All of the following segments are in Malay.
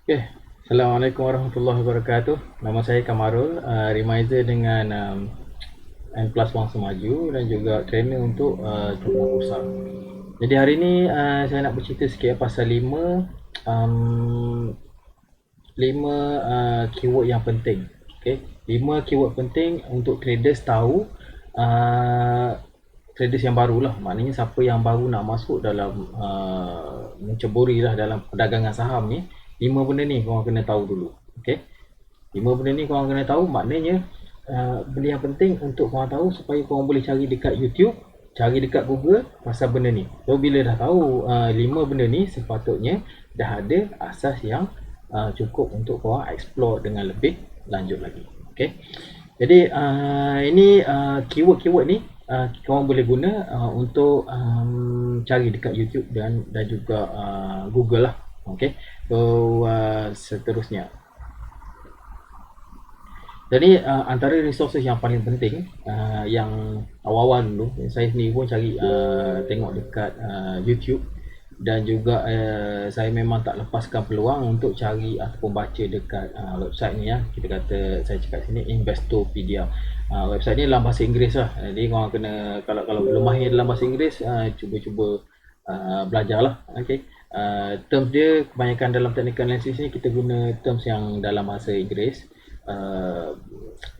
Okay. Assalamualaikum warahmatullahi wabarakatuh. Nama saya Kamarul, reminder dengan N plus 1 Semaju dan juga trainer untuk jurnal Bursa. Jadi hari ini saya nak bercerita sikit pasal 5 keyword yang penting. Okay. 5 keyword penting untuk traders tahu, uh, traders yang baru lah. Maknanya siapa yang baru nak masuk dalam menceburi lah dalam perdagangan saham ni, 5 benda ni korang kena tahu dulu. Okay. 5 benda ni korang kena tahu, maknanya benda yang penting untuk korang tahu supaya korang boleh cari dekat YouTube, cari dekat Google pasal benda ni. So bila dah tahu 5 benda ni, sepatutnya dah ada asas yang cukup untuk korang explore dengan lebih lanjut lagi. Okay. Jadi ini keyword-keyword ni korang boleh guna untuk cari dekat YouTube dan juga Google lah. Okay. So seterusnya, jadi antara resources yang paling penting yang awal-awal dulu, saya sendiri pun cari tengok dekat YouTube, dan juga saya memang tak lepaskan peluang untuk cari ataupun baca dekat website ni ya. Kita kata, saya cakap sini Investopedia. Website ni dalam bahasa Inggeris lah. Jadi korang kena, kalau belum mahir dalam bahasa Inggeris, cuba-cuba belajar lah. Okay. Terms dia kebanyakan dalam technical analysis ni kita guna terms yang dalam bahasa Inggeris.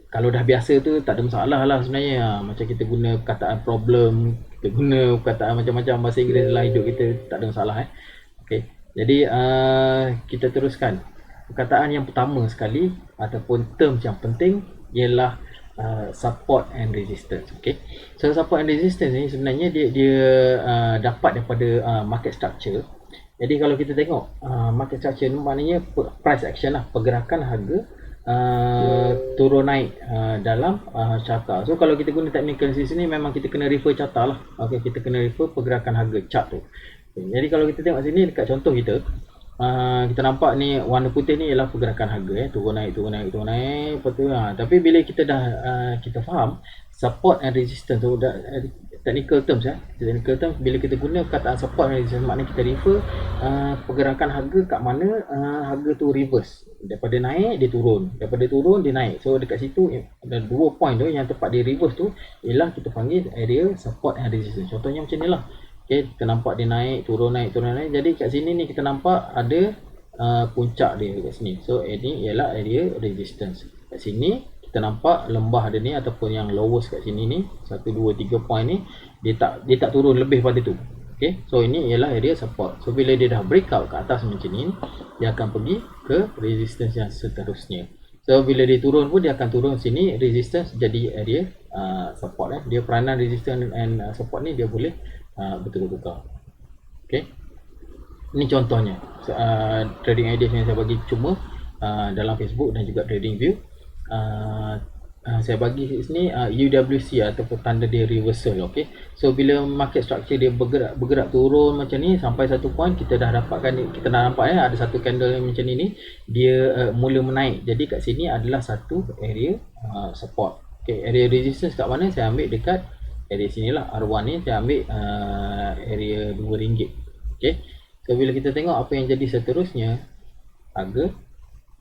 Kalau dah biasa tu tak ada masalah lah sebenarnya. Macam kita guna perkataan problem, kita guna perkataan macam-macam bahasa Inggeris dalam hidup kita, tak ada masalah Okay. Jadi kita teruskan. Perkataan yang pertama sekali ataupun terms yang penting ialah support and resistance. Okay. So support and resistance ni sebenarnya dia dapat daripada market structure. Jadi kalau kita tengok market structure ni, maknanya price action lah, pergerakan harga turun naik dalam carta. So kalau kita guna technical analysis ni, memang kita kena refer carta lah. Okay, kita kena refer pergerakan harga chart tu. Okay, jadi kalau kita tengok sini dekat contoh kita, kita nampak ni warna putih ni ialah pergerakan harga turun naik, turun naik, turun naik. Lepas tu, tapi bila kita dah kita faham support and resistance tu, technical terms technical terms, bila kita guna perkataan support and resistance, maknanya kita refer pergerakan harga kat mana harga tu reverse, daripada naik dia turun, daripada turun dia naik. So dekat situ ada 2 point tu, yang tempat dia reverse tu ialah kita panggil area support and resistance. Contohnya macam ni lah. Okay, kita nampak dia naik, turun naik, turun naik. Jadi kat sini ni kita nampak ada puncak dia kat sini. So ini ialah area resistance. Kat sini kita nampak lembah dia ni ataupun yang lowest kat sini ni, 1 2 3 point ni, dia tak turun lebih pada tu. Okay, so ini ialah area support. So bila dia dah breakout ke atas macam ni, dia akan pergi ke resistance yang seterusnya. So bila dia turun pun dia akan turun sini, resistance jadi area support. Dia peranan resistance and support ni dia boleh bertukar-tukar. Okay, ini contohnya trading ideas yang saya bagi cuma dalam Facebook dan juga TradingView. Saya bagi sini UWC ataupun tanda dia reversal. Okay, so bila market structure dia bergerak turun macam ni sampai satu point, kita dah dapatkan, kita dah nampak ada satu candle macam ni, dia mula menaik. Jadi kat sini adalah satu area support. Okay, area resistance kat mana? Saya ambil dekat area sinilah, R1 ni saya ambil area RM2. Okay, so bila kita tengok apa yang jadi seterusnya, harga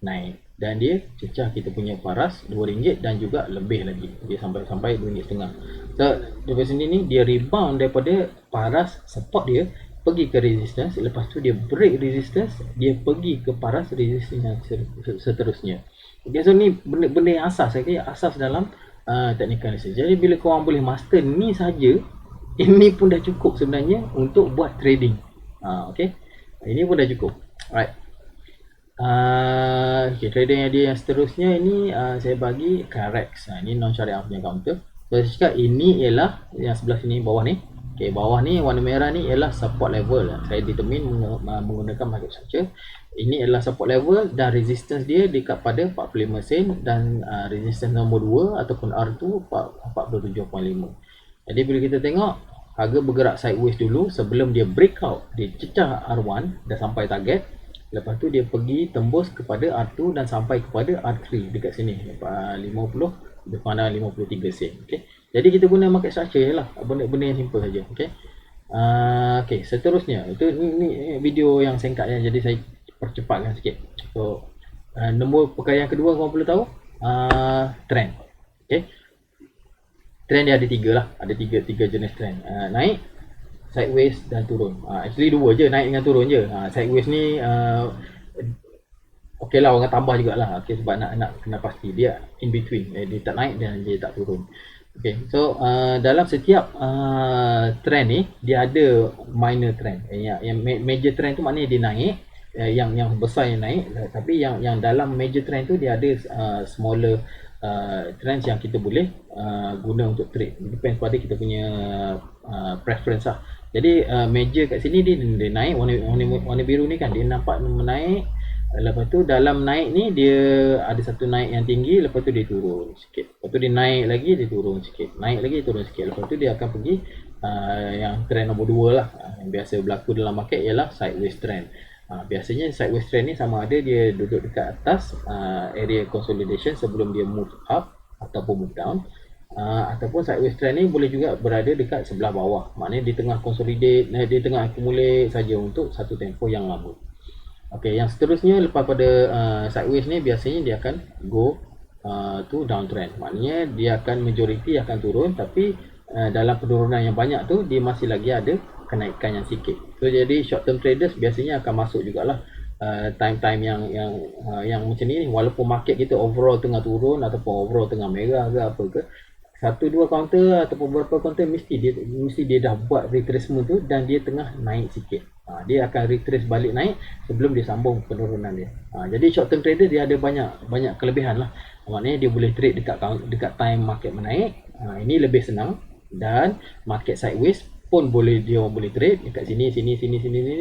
naik dan dia cecah kita punya paras RM2 dan juga lebih lagi, dia sampai RM2.5. So dari sini ni dia rebound daripada paras support dia pergi ke resistance, lepas tu dia break resistance, dia pergi ke paras resistance yang seterusnya. Okay, so ni benda yang asas, asas dalam technical analysis. Jadi bila korang boleh master ni saja, ini pun dah cukup sebenarnya untuk buat trading. Okay, ini pun dah cukup. Alright. Okay, trading idea yang seterusnya ini saya bagi Carex. Ini non syariah punya counter. So saya cakap ini ialah yang sebelah sini, bawah ni. Okay, bawah ni warna merah ni ialah support level. Saya determine menggunakan market structure. Ini adalah support level dan resistance dia dekat pada 45 sen, dan resistance nombor 2 ataupun R2 47.5. Jadi bila kita tengok harga bergerak sideways dulu sebelum dia breakout, dia cecah R1 dah sampai target. Lepas tu dia pergi tembus kepada R2 dan sampai kepada R3 dekat sini 50 depan 53 sen. Okay, jadi kita guna market structure je lah, benda-benda yang simple saja. Okay, okay, seterusnya itu ni video yang singkat ya. Jadi saya percepatkan sikit. So nombor perkara yang kedua korang perlu tahu trend. Okay, trend dia ada tiga lah, ada tiga jenis trend. Naik, sideways dan turun. Actually dua je, naik dengan turun je. Sideways ni okey lah, orang tambah jugalah. Okay, sebab nak kena pasti dia in between, dia tak naik dan dia tak turun. Okay, so dalam setiap trend ni dia ada minor trend. Yang major trend tu maknanya dia naik, yang besar yang naik, tapi yang dalam major trend tu dia ada smaller trends yang kita boleh guna untuk trade. Depends pada kita punya preference lah. Jadi major kat sini dia naik, warna biru ni kan dia nampak menaik. Lepas tu dalam naik ni dia ada satu naik yang tinggi, lepas tu dia turun sikit. Lepas tu dia naik lagi, dia turun sikit. Naik lagi, turun sikit. Lepas tu dia akan pergi yang trend nombor 2 lah. Yang biasa berlaku dalam market ialah sideways trend. Biasanya sideways trend ni sama ada dia duduk dekat atas area consolidation sebelum dia move up ataupun move down. Ataupun sideways trend ni boleh juga berada dekat sebelah bawah. Maknanya dia tengah consolidate, dia tengah accumulate saja untuk satu tempoh yang lama. Okey, yang seterusnya lepas pada sideways ni biasanya dia akan go to downtrend. Maknanya dia akan majoriti akan turun, tapi dalam penurunan yang banyak tu dia masih lagi ada kenaikan yang sikit. So jadi short term traders biasanya akan masuk jugalah time-time yang macam ni, walaupun market kita overall tengah turun ataupun overall tengah merah ke apa ke, satu dua counter ataupun beberapa counter mesti dia dah buat retracement tu dan dia tengah naik sikit. Dia akan retrace balik naik sebelum dia sambung penurunan dia. Jadi short term trader dia ada banyak kelebihan lah. Maknanya dia boleh trade dekat time market menaik. Ini lebih senang, dan market sideways pun boleh trade dekat sini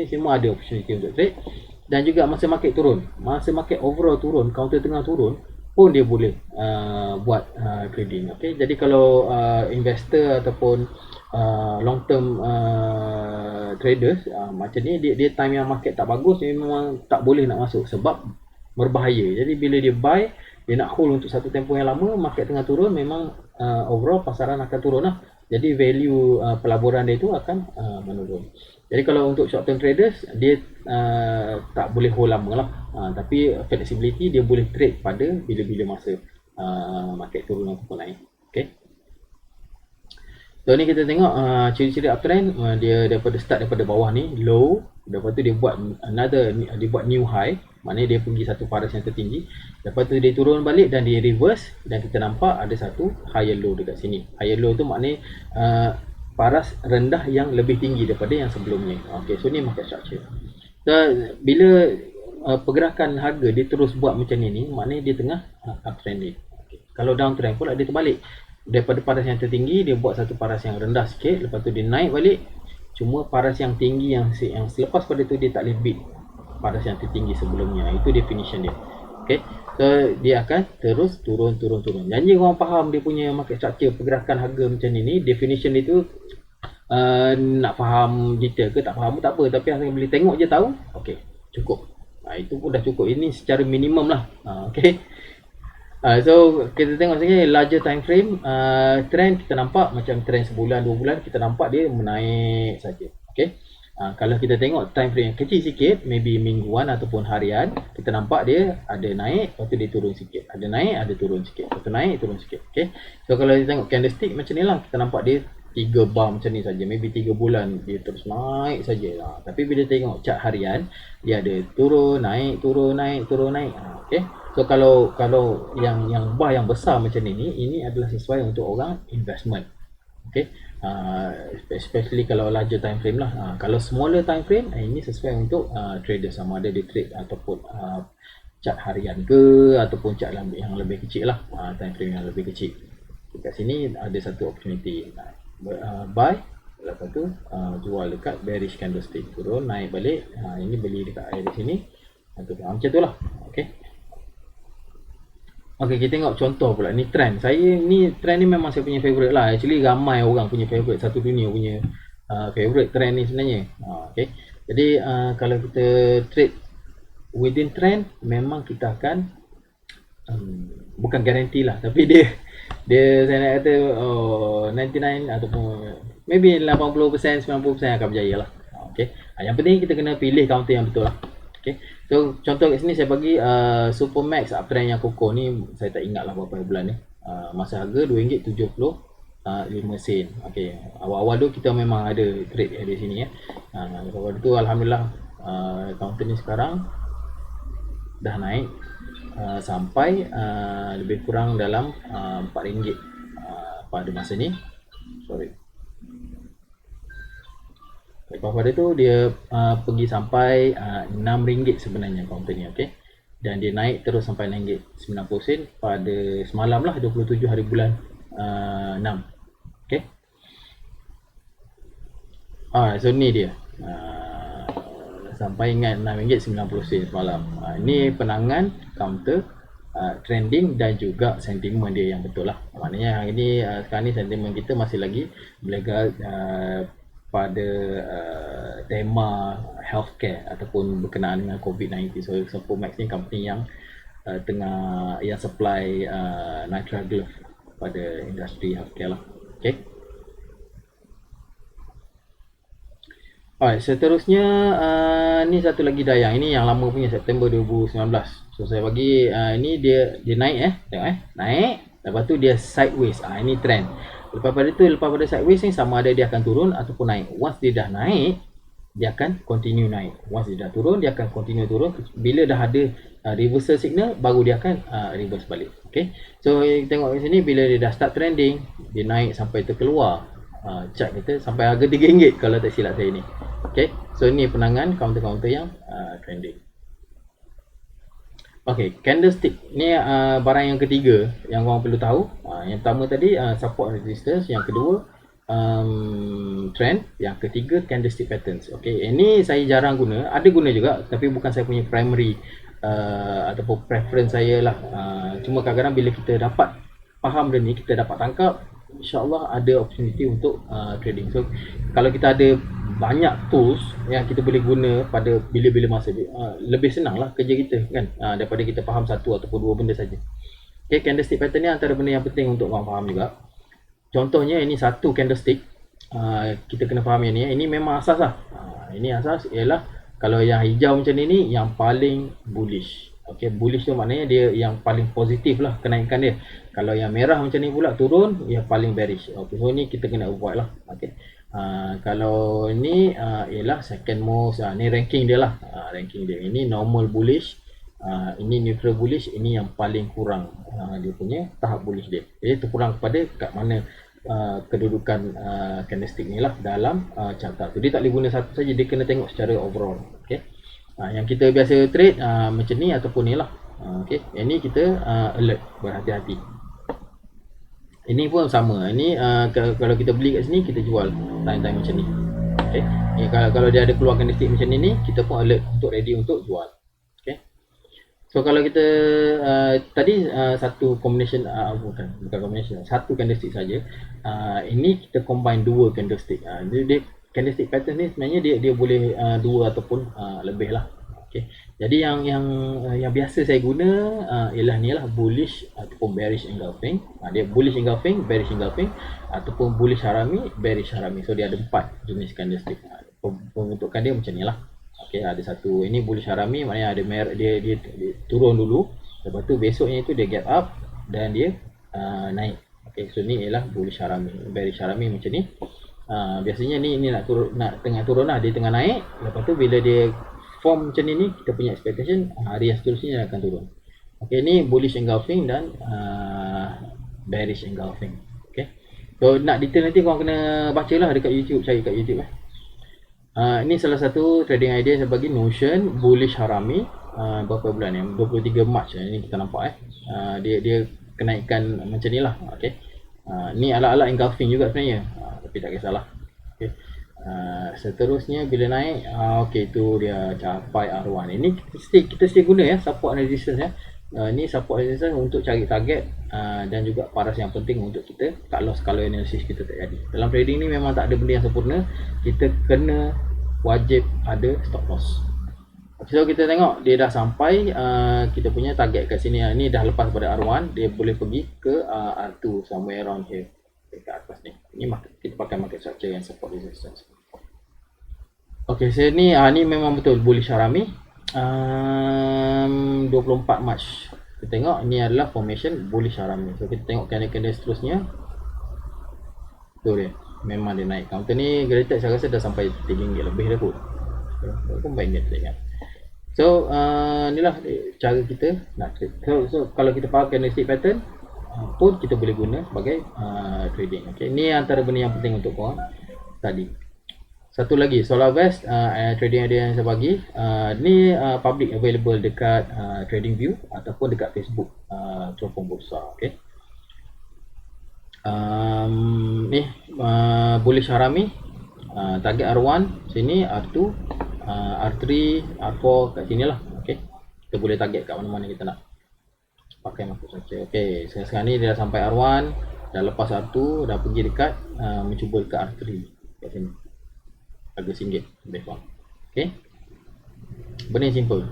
semua ada opportunity untuk trade. Dan juga masa market turun, masa market overall turun, counter tengah turun pun dia boleh buat trading. Okay? Jadi kalau investor ataupun long term traders macam ni, dia time yang market tak bagus, dia memang tak boleh nak masuk sebab berbahaya. Jadi bila dia buy, dia nak hold untuk satu tempoh yang lama, market tengah turun, memang overall pasaran akan turun lah. Jadi value pelaburan dia itu akan menurun. Jadi kalau untuk short term traders, dia tak boleh hold lama lah, tapi flexibility dia boleh trade pada bila-bila masa market turun ataupun naik. Okay. So ni kita tengok ciri-ciri uptrend, dia daripada bawah ni low, lepas tu dia buat new high, maknanya dia pergi satu paras yang tertinggi, lepas tu dia turun balik dan dia reverse, dan kita nampak ada satu higher low dekat sini. Higher low tu maknanya paras rendah yang lebih tinggi daripada yang sebelumnya. Okay, so ni market structure. So bila pergerakan harga dia terus buat macam ni, maknanya dia tengah uptrending. Okay. Kalau downtrend pula dia terbalik. Daripada paras yang tertinggi dia buat satu paras yang rendah sikit, lepas tu dia naik balik. Cuma paras yang tinggi yang selepas pada tu dia tak boleh beat paras yang tertinggi sebelumnya. Itu definition dia. Okay, so dia akan terus turun. Janji korang faham dia punya market structure, pergerakan harga macam ni, definition dia tu nak faham detail ke tak faham tak apa, tapi asal boleh tengok je tahu, okay, cukup. Itu pun dah cukup. Ini secara minimum lah. Okay. So kita tengok sini larger time frame, trend kita nampak macam trend sebulan 2 bulan, kita nampak dia menaik saja. Okay. Kalau kita tengok time frame yang kecil sikit, maybe mingguan ataupun harian, kita nampak dia ada naik, lepas tu dia turun sikit, ada naik, ada turun sikit, lepas tu naik, turun sikit. Okay. So kalau kita tengok candlestick macam ni lah, kita nampak dia 3 bar macam ni saja, maybe 3 bulan dia terus naik saja. Tapi bila tengok chart harian, dia ada turun, naik, turun, naik, turun, naik. Okay. So kalau yang bar yang besar macam ini adalah sesuai untuk orang investment. Okay. Especially kalau larger time frame lah. Kalau smaller time frame, ini sesuai untuk trader, sama ada dia trade ataupun chart harian ke ataupun chart yang lebih kecil lah, time frame yang lebih kecil. Dekat sini ada satu opportunity, buy, lepas tu jual dekat bearish candlestick, turun naik balik, ini beli dekat area sini, macam tu lah. Okay. Okay, kita tengok contoh pula. Ni trend. Trend ni memang saya punya favorite lah. Actually ramai orang punya favorite, satu dunia punya favorite trend ni sebenarnya. Okay. Jadi kalau kita trade within trend, memang kita akan bukan garanti lah, tapi dia saya nak kata 99 ataupun maybe 80%, 90% akan berjaya lah. Okay. Yang penting kita kena pilih counter yang betul lah. Okay. So contoh kat sini saya bagi Supermax uptrend yang kokoh ni, saya tak ingat lah berapa bulan ni. Masa harga RM2.75. Okay. Awal-awal tu kita memang ada trade di sini ya. Lepas tu alhamdulillah counter ni sekarang dah naik sampai lebih kurang dalam RM4 pada masa ni. Sorry. Lepas pada tu dia pergi sampai RM6 sebenarnya counter ni, okey. Dan dia naik terus sampai RM6.90 pada semalam lah, 27 hari bulan 6. Okey. So ni dia. Sampai ingat RM6.90 semalam. Ini penangan counter trending dan juga sentimen dia yang betul lah. Maknanya hari ni sekarang ni sentimen kita masih lagi berlegal pada tema healthcare ataupun berkenaan dengan COVID-19. So Supermax ni company yang tengah yang supply nitrile glove pada industri healthcare lah. Okay. Alright, seterusnya ni satu lagi dayang. Ini yang lama punya, September 2019. So saya bagi ini dia naik tengok naik. Lepas tu dia sideways. Ini trend. Lepas pada sideways ni sama ada dia akan turun ataupun naik. Once dia dah naik, dia akan continue naik. Once dia dah turun, dia akan continue turun. Bila dah ada reversal signal, baru dia akan reverse balik. Okay. So tengok di sini, bila dia dah start trending, dia naik sampai terkeluar chart kita sampai harga RM3 kalau tak silap saya ni. Okay. So ni penangan counter-counter yang trending. Okay, candlestick ni barang yang ketiga yang korang perlu tahu. Yang pertama tadi support resistance, yang kedua trend, yang ketiga candlestick patterns. Okay, ini saya jarang guna, ada guna juga tapi bukan saya punya primary ataupun preference saya lah. Cuma kadang-kadang bila kita dapat faham benda ni, kita dapat tangkap, insyaAllah ada opportunity untuk trading. So kalau kita ada banyak tools yang kita boleh guna pada bila-bila masa, lebih senang lah kerja kita kan, daripada kita faham satu ataupun dua benda saja. Okay, candlestick pattern ni antara benda yang penting untuk korang faham juga. Contohnya ini satu candlestick, kita kena faham yang ni. Ini memang asas lah. Ini asas ialah kalau yang hijau macam ni yang paling bullish. Okay, bullish tu maknanya dia yang paling positif lah kenaikan dia. Kalau yang merah macam ni pula turun, yang paling bearish. Okay, so ni kita kena avoid lah. Okay. Kalau ni ialah second most, ni ranking dia lah. Ranking dia ini normal bullish, ini neutral bullish, ini yang paling kurang dia punya tahap bullish dia. Jadi terkurang kepada kat mana kedudukan candlestick ni lah dalam carta tu. Dia tak boleh guna satu saja, dia kena tengok secara overall. Okay. Yang kita biasa trade macam ni ataupun ni lah. Okay. Yang ni kita alert, berhati-hati. Ini pun sama. Ini kalau kita beli kat sini, kita jual time-time macam ni. Okay. Ini kalau dia ada keluar candlestick macam ni, kita pun alert untuk ready untuk jual. Okay. So kalau kita tadi satu combination, bukan combination, satu candlestick saja. Ini kita combine dua candlestick. Dia candlestick pattern ni sebenarnya dia boleh dua ataupun lebih lah. Okay. Jadi yang biasa saya guna ialah ni lah, bullish ataupun bearish engulfing. Dia bullish engulfing, bearish engulfing, ataupun bullish harami, bearish harami. So dia ada 4 jenis candlestick. Pembentukan dia macam ni lah. Okay, ada satu, ini bullish harami, maknanya ada dia turun dulu. Lepas tu besoknya itu dia gap up dan dia naik. Okay, so ni ialah bullish harami. Bearish harami macam ni. Biasanya ni nak tengah turun lah, dia tengah naik. Lepas tu bila dia form macam ni, kita punya expectation hari yang seterusnya akan turun. Okay, ni bullish engulfing dan bearish engulfing. Okay, so nak detail nanti korang kena baca lah dekat YouTube, cari kat YouTube. Ini salah satu trading idea saya bagi, Notion bullish harami. Berapa bulan ni, 23 Mac ni kita nampak dia kenaikan macam ni lah. Okay, ni ala-ala engulfing juga sebenarnya, tapi tak kisahlah. Okay. Seterusnya bila naik, okey, tu dia capai R1. Ini kita still guna ya, support and resistance ya. Ini support resistance untuk cari target dan juga paras yang penting untuk kita cut loss kalau analysis kita tak jadi. Dalam trading ni memang tak ada benda yang sempurna, kita kena wajib ada stop loss. So kita tengok dia dah sampai kita punya target kat sini. Ini dah lepas pada R1, dia boleh pergi ke R2 somewhere around here, dekat atas ni. Ini kita pakai market structure yang support resistance. Okay, so ni memang betul bullish harami. 24 Mac. Kita tengok ni adalah formation bullish Harami. So kita tengok candle seterusnya. Tu dia. Memang dia naik. Counter ni graded saya rasa dah sampai RM3 lebih dah kot. Pun baik dia tak ingat. So inilah cara kita nak trade. So kalau kita faham candlestick pattern pun kita boleh guna sebagai trading. Okay, ni antara benda yang penting untuk korang tadi. Satu lagi, SolarVest trading idea yang saya bagi ni public available dekat TradingView ataupun dekat Facebook Teropong Bursa. Okay. Ni bullish Harami, target R1 sini, R2, R3, R4 kat sini lah. Okay. Kita boleh target kat mana-mana kita nak pakai market structure. Okay, sekarang ni dia dah sampai R1, dah lepas R2, dah pergi dekat mencuba dekat R3 kat sini. Harga RM1 lebih kurang. Okay, benda yang simple.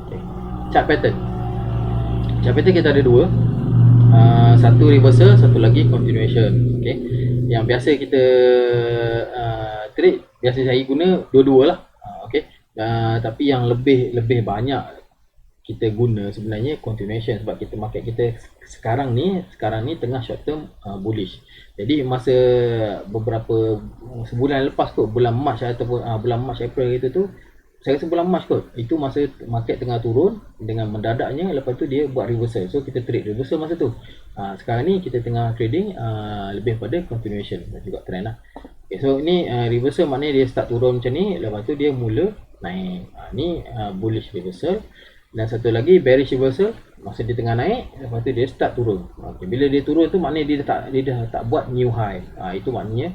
Okay. Chart pattern kita ada dua, satu reversal, satu lagi continuation. Okay, yang biasa kita trade, biasa saya guna dua-dua lah. Okay, tapi yang lebih banyak kita guna sebenarnya continuation, sebab kita market kita sekarang ni tengah short term bullish. Jadi masa beberapa sebulan lepas kot, bulan Mac ataupun bulan Mac April itu tu, saya rasa bulan Mac kot, itu masa market tengah turun dengan mendadaknya, lepas tu dia buat reversal. So kita trade reversal masa tu. Sekarang ni kita tengah trading lebih pada continuation dan juga trend lah. Okay, so ni reversal maknanya dia start turun macam ni, lepas tu dia mula naik. Ni bullish reversal. Dan satu lagi bearish reversal, masa dia tengah naik, lepas tu dia start turun. Okay, bila dia turun tu maknanya dia dah tak buat new high. Itu maknanya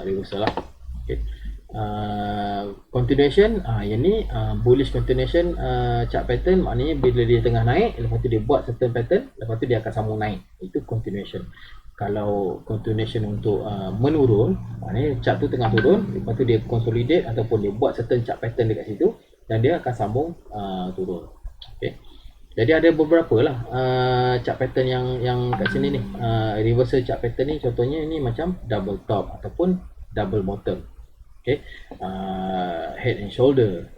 reversal lah. Okay. Continuation, yang ni bullish continuation chart pattern, maknanya bila dia tengah naik, lepas tu dia buat certain pattern, lepas tu dia akan sambung naik. Itu continuation. Kalau continuation untuk menurun, maknanya chart tu tengah turun, lepas tu dia consolidate ataupun dia buat certain chart pattern dekat situ, dan dia akan sambung turun. Okay. Jadi ada beberapa lah chart pattern yang kat sini ni. Reversal chart pattern ni contohnya ni macam double top ataupun double bottom. Okay. Head and shoulder,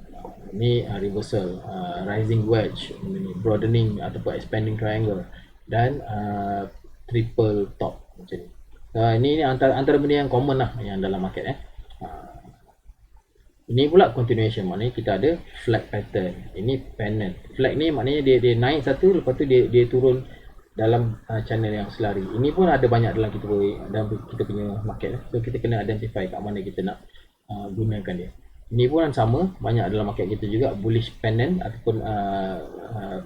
ni reversal, rising wedge, broadening ataupun expanding triangle, dan triple top macam ni. Ini antara benda yang common lah yang dalam market. Ini pula continuation, maknanya kita ada flag pattern. Ini pennant. Flag ni maknanya dia naik satu, lepas tu dia turun dalam channel yang selari. Ini pun ada banyak dalam kita punya market. So kita kena identify kat mana kita nak gunakan dia. Ini pun sama, banyak dalam market kita juga, bullish pennant ataupun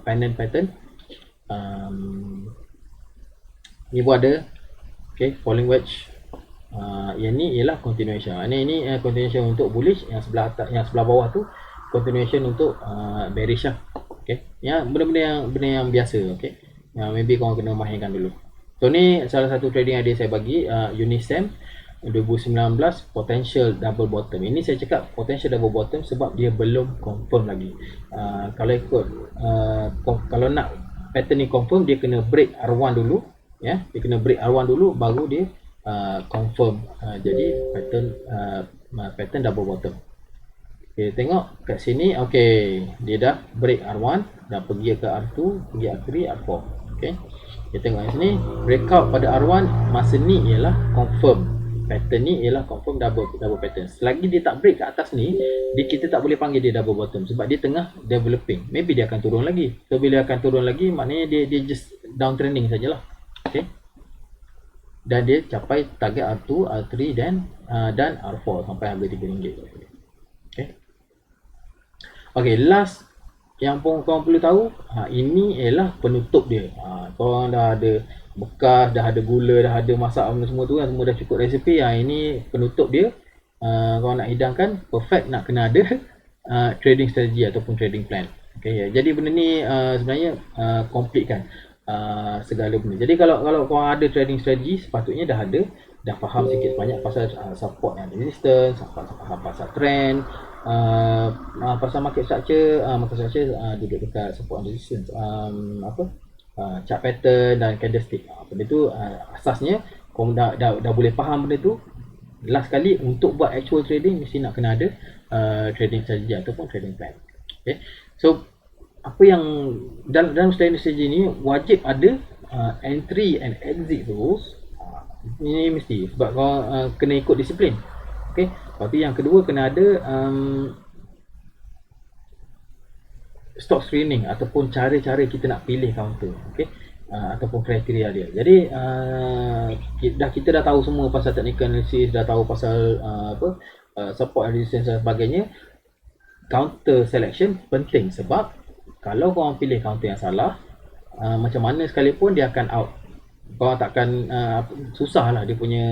pennant pattern. Ini pun ada. Okay, falling wedge. Yang ni ialah continuation. Ini continuation untuk bullish, yang sebelah atas, yang sebelah bawah tu continuation untuk bearish lah. Okay, ya, benda yang biasa. Okay, maybe korang kena mahirkan dulu. So ni salah satu trading idea saya bagi, Unisem 2019 potential double bottom. Ini saya cakap potential double bottom sebab dia belum confirm lagi. Kalau ikut kalau nak pattern ni confirm, dia kena break R1 dulu, ya. Dia kena break R1 dulu baru dia confirm jadi pattern double bottom. Okay, tengok kat sini. Okay, dia dah break R1, dah pergi ke R2, pergi R3, R4. Okay, kita tengok kat sini breakout pada R1, masa ni ialah confirm. Pattern ni ialah confirm double pattern. Selagi dia tak break ke atas ni, kita tak boleh panggil dia double bottom sebab dia tengah developing. Maybe dia akan turun lagi. So bila akan turun lagi, maknanya dia just downtrending sajalah. Okay, dan dia capai target R2, R3 dan R4 sampai harga RM3. Okay. Okay, last yang pun korang perlu tahu, ini ialah penutup dia. Korang dah ada bekas, dah ada gula, dah ada masak semua tu kan, semua dah cukup resepi. Ini penutup dia. Korang nak hidangkan, perfect, nak kena ada trading strategy ataupun trading plan. Okay, jadi benda ni sebenarnya complete kan segala benda. Jadi kalau korang ada trading strategy, sepatutnya dah faham sikit banyak pasal support and resistance, faham pasal trend, pasal market structure. Duduk dekat support and resistance, chart pattern dan candlestick. Benda tu asasnya korang dah boleh faham benda tu. Last kali untuk buat actual trading mesti nak kena ada trading strategy ataupun trading plan. Okay. So apa yang dalam strategi ni wajib ada entry and exit rules. Ini mesti sebab kau kena ikut disiplin. Okay. Lepas tu yang kedua kena ada stock screening ataupun cara-cara kita nak pilih counter, okay? Ataupun kriteria dia. Jadi kita dah tahu semua pasal technical analysis, dah tahu pasal support and resistance dan sebagainya. Counter selection penting sebab kalau korang pilih counter yang salah, macam mana sekalipun dia akan out. Korang takkan susah lah, dia punya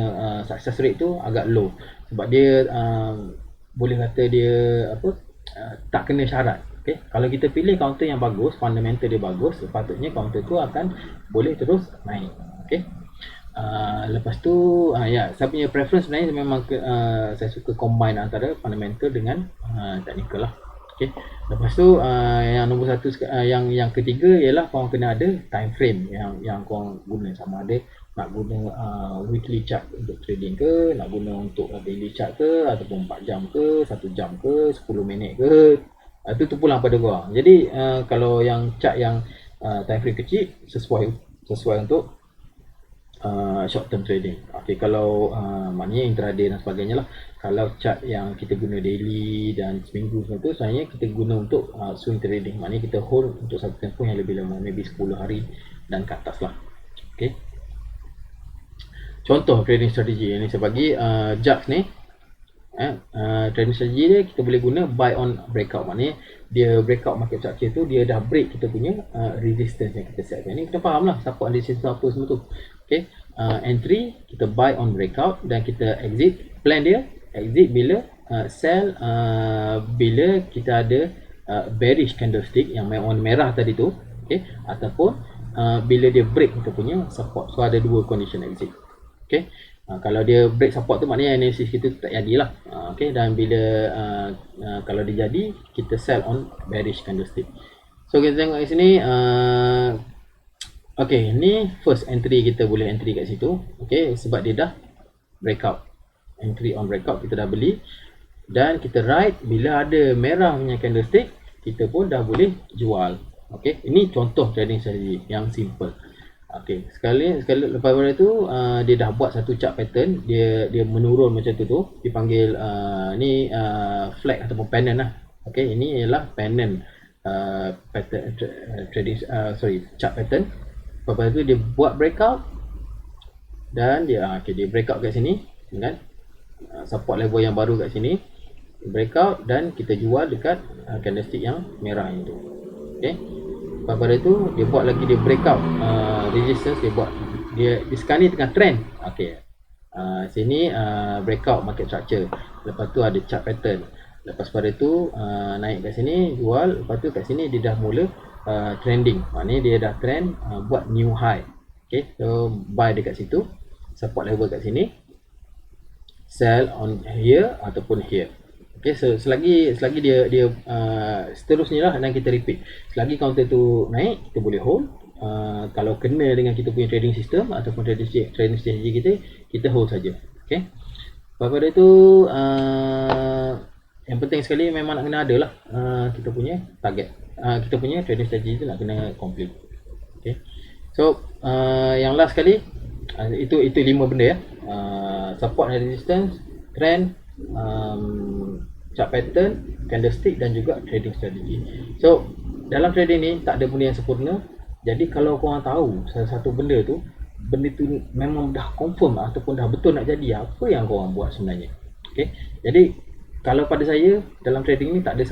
success rate tu agak low sebab dia boleh kata dia tak kena syarat. Okay. Kalau kita pilih counter yang bagus, fundamental dia bagus, sepatutnya counter tu akan boleh terus naik. Okay. Lepas tu saya punya preference sebenarnya memang saya suka combine antara fundamental dengan technical lah. Okay. Lepas tu yang nombor satu, yang ketiga ialah korang kena ada time frame yang korang guna, sama ada nak guna weekly chart untuk trading ke, nak guna untuk daily chart ke, ataupun 4 jam ke, 1 jam ke, 10 minit ke. Itu terpulang pada korang. Jadi kalau yang chart yang time frame kecil sesuai untuk short term trading. Okay, kalau maknanya intraday dan sebagainya lah. Kalau chart yang kita guna daily dan seminggu semua tu, sebenarnya kita guna untuk swing trading. Maknanya kita hold untuk satu tempoh yang lebih lama, maybe 10 hari dan ke atas lah. Okay. Contoh trading strategi yang ni saya bagi, JAX ni trading strategi dia kita boleh guna buy on breakout. Maknanya dia breakout market structure tu, dia dah break kita punya resistance yang kita set. Ni kita faham lah support and resistance apa semua tu. Okay. Entry kita buy on breakout dan kita exit. Plan dia exit bila sell bila kita ada bearish candlestick yang warna merah tadi tu, okay, ataupun bila dia break kita punya support. So ada dua condition exit. Okay. Kalau dia break support tu maknanya analisis kita tak jadilah. Okay. Dan bila kalau dia jadi, kita sell on bearish candlestick. So kita tengok kat sini. Okay, ni first entry kita boleh entry kat situ. Okay, sebab dia dah breakout. Entry on breakout kita dah beli. Dan kita write bila ada merah punya candlestick, kita pun dah boleh jual. Okay, ini contoh trading strategy yang simple. Okay, sekali lepas pada tu dia dah buat satu chart pattern, dia menurun macam tu dipanggil ni flag ataupun pennant lah. Okay, ini ialah pennant pattern trading chart pattern. Lepas tu dia buat breakout dan dia dia breakout kat sini kan, support level yang baru kat sini, breakout dan kita jual dekat candlestick yang merah itu. Okay. Lepas pada tu dia buat lagi, dia breakout resistance, dia sekarang ni tengah trend. Okay. Sini breakout market structure. Lepas tu ada chart pattern. Lepas pada tu naik kat sini jual. Lepas tu kat sini dia dah mula trending. Maknanya dia dah trend buat new high. Okay. So buy dekat situ, support level kat sini, sell on here ataupun here. Okay, so selagi dia seterusnya lah, dan kita repeat. Selagi counter tu naik, kita boleh hold. Kalau kena dengan kita punya trading system ataupun trading strategy kita hold saja. Okay. Lepas pada tu yang penting sekali memang nak kena ada lah kita punya target. Kita punya trading strategy tu nak kena complete. Okay. So yang last sekali, itu 5 benda ya. Support and resistance, trend, chart pattern, candlestick dan juga trading strategy. So dalam trading ni tak ada benda yang sempurna. Jadi kalau korang tahu salah satu benda tu memang dah confirm ataupun dah betul nak jadi, apa yang korang buat sebenarnya. Okay. Jadi kalau pada saya dalam trading ni tak ada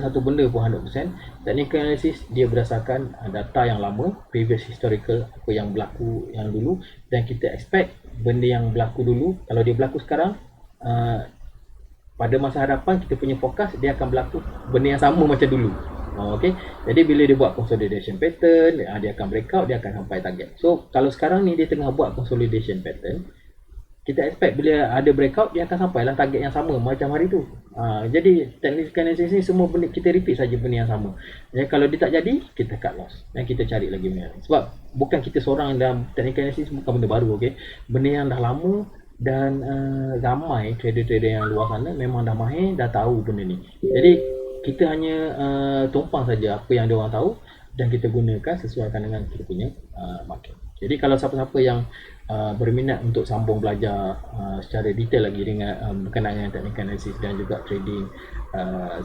satu benda pun 100%. Technical analysis dia berdasarkan data yang lama, previous historical, apa yang berlaku yang dulu, dan kita expect benda yang berlaku dulu, kalau dia berlaku sekarang, pada masa hadapan kita punya forecast dia akan berlaku benda yang sama macam dulu. Okay. Jadi bila dia buat consolidation pattern, dia akan breakout, dia akan sampai target. So kalau sekarang ni dia tengah buat consolidation pattern, kita expect bila ada breakout dia akan sampailah target yang sama macam hari tu. Jadi technical analysis ni semua benda kita repeat saja benda yang sama. Jadi kalau dia tak jadi, kita cut loss dan kita cari lagi benda lain. Sebab bukan kita seorang dalam technical analysis, bukan benda baru. Okay. Benda yang dah lama dan ramai trader-trader yang luar sana memang dah mahir, dah tahu benda ni. Jadi kita hanya tumpang saja apa yang diorang tahu dan kita gunakan sesuaikan dengan kita punya market. Jadi kalau siapa-siapa yang berminat untuk sambung belajar secara detail lagi dengan berkenaan dengan teknik analisis dan juga trading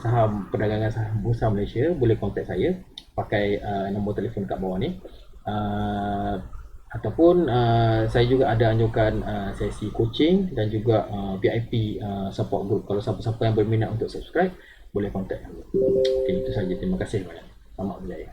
saham, perdagangan saham Bursa Malaysia, boleh kontak saya pakai nombor telefon kat bawah ni. Ataupun saya juga ada anjurkan sesi coaching dan juga VIP support group. Kalau siapa-siapa yang berminat untuk subscribe, boleh kontak. Okey, itu saja. Terima kasih banyak. Selamat berjaya.